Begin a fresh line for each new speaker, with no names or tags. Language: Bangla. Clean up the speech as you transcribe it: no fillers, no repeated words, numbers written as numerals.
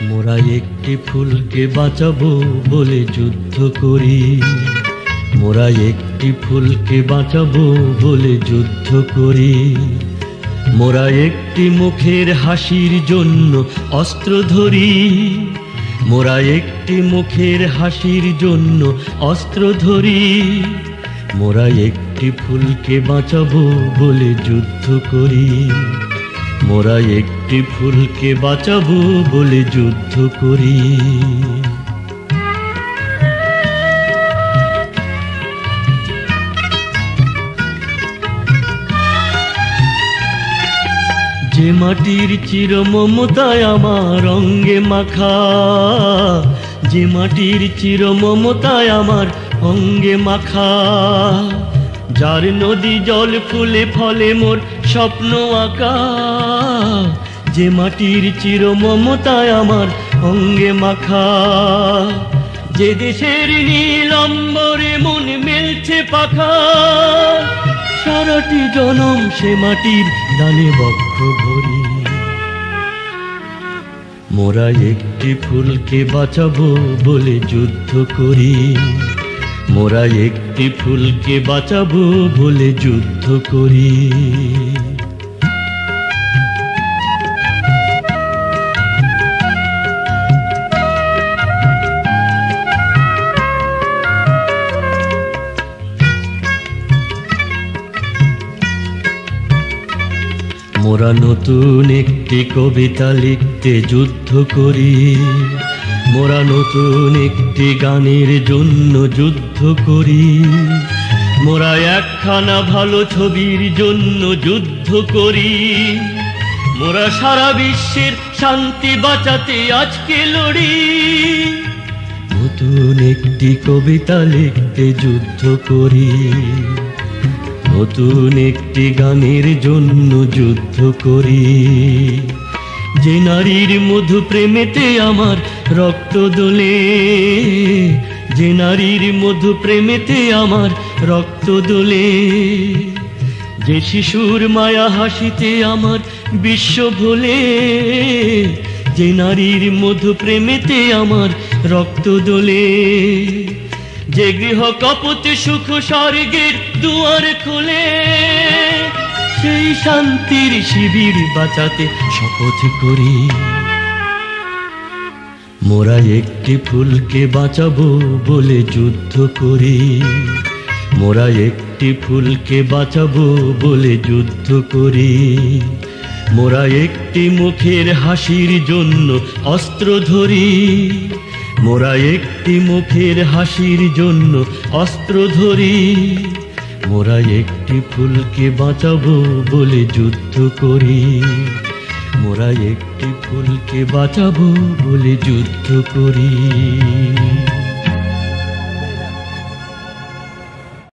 মোরা একটি ফুলকে বাঁচাবো বলে যুদ্ধ করি, মোরা একটি ফুলকে বাঁচাবো বলে যুদ্ধ করি। মোরা একটি মুখের হাসির জন্য অস্ত্র ধরি, মোরা একটি মুখের হাসির জন্য অস্ত্র ধরি। মোরা একটি ফুলকে বাঁচাবো বলে যুদ্ধ করি, মোরা একটি ফুলকে বাঁচাবো বলে যুদ্ধ করি। যে মাটির চির মমতায় আমার অঙ্গে মাখা, যে মাটির চির মমতায় আমার অঙ্গে মাখা, যার নদী জল ফুলে ফলে মোর স্বপ্ন আঁকা। যে মাটির চির মমতায় আমার অঙ্গে মাখা, যে দেশের নীল অম্বরে মন মেলছে পাখা। সারাটি জনম সে মাটির দানে বক্ষ ভরি। মোরা একটি ফুলকে বাঁচাবো বলে যুদ্ধ করি, মোরা একটি ফুলকে বাঁচাবো বলে যুদ্ধ করি। মোরা নতুন একটি কবিতা লিখতে যুদ্ধ করি, মোরা নতুন একটি গানের জন্য যুদ্ধ করি। মোরা একখানা ভালো ছবির জন্য যুদ্ধ করি। মোরা সারা বিশ্বের শান্তি বাঁচাতে আজকে লড়ি। নতুন একটি কবিতা লিখতে যুদ্ধ করি, নতুন একটি গানের জন্য যুদ্ধ করি। যে নারীর মধু প্রেমেতে আমার রক্ত দোলে, যে নারীর মধু প্রেমেতে আমার রক্ত দোলে। যে শিশুর মায়া হাসিতে আমার বিশ্ব ভোলে, যে নারীর মধু প্রেমেতে আমার রক্ত দোলে। যে গৃহ কপতে সুখ স্বর্গের দুয়ার খোলে, সেই শান্তির শিবির বাঁচাতে শপথ করি। মোরা একটি ফুলকে বাঁচাবো বলে যুদ্ধ করি, মোরা একটি ফুলকে বাঁচাবো বলে যুদ্ধ করি। মোরা একটি মুখের হাসির জন্য অস্ত্র ধরি, মোরা একটি মুখের হাসির জন্য অস্ত্র ধরি। মোরা একটি ফুলকে বাঁচাবো বলে যুদ্ধ করি, মোরা একটি ফুলকে বাঁচাবো বলে যুদ্ধ করি।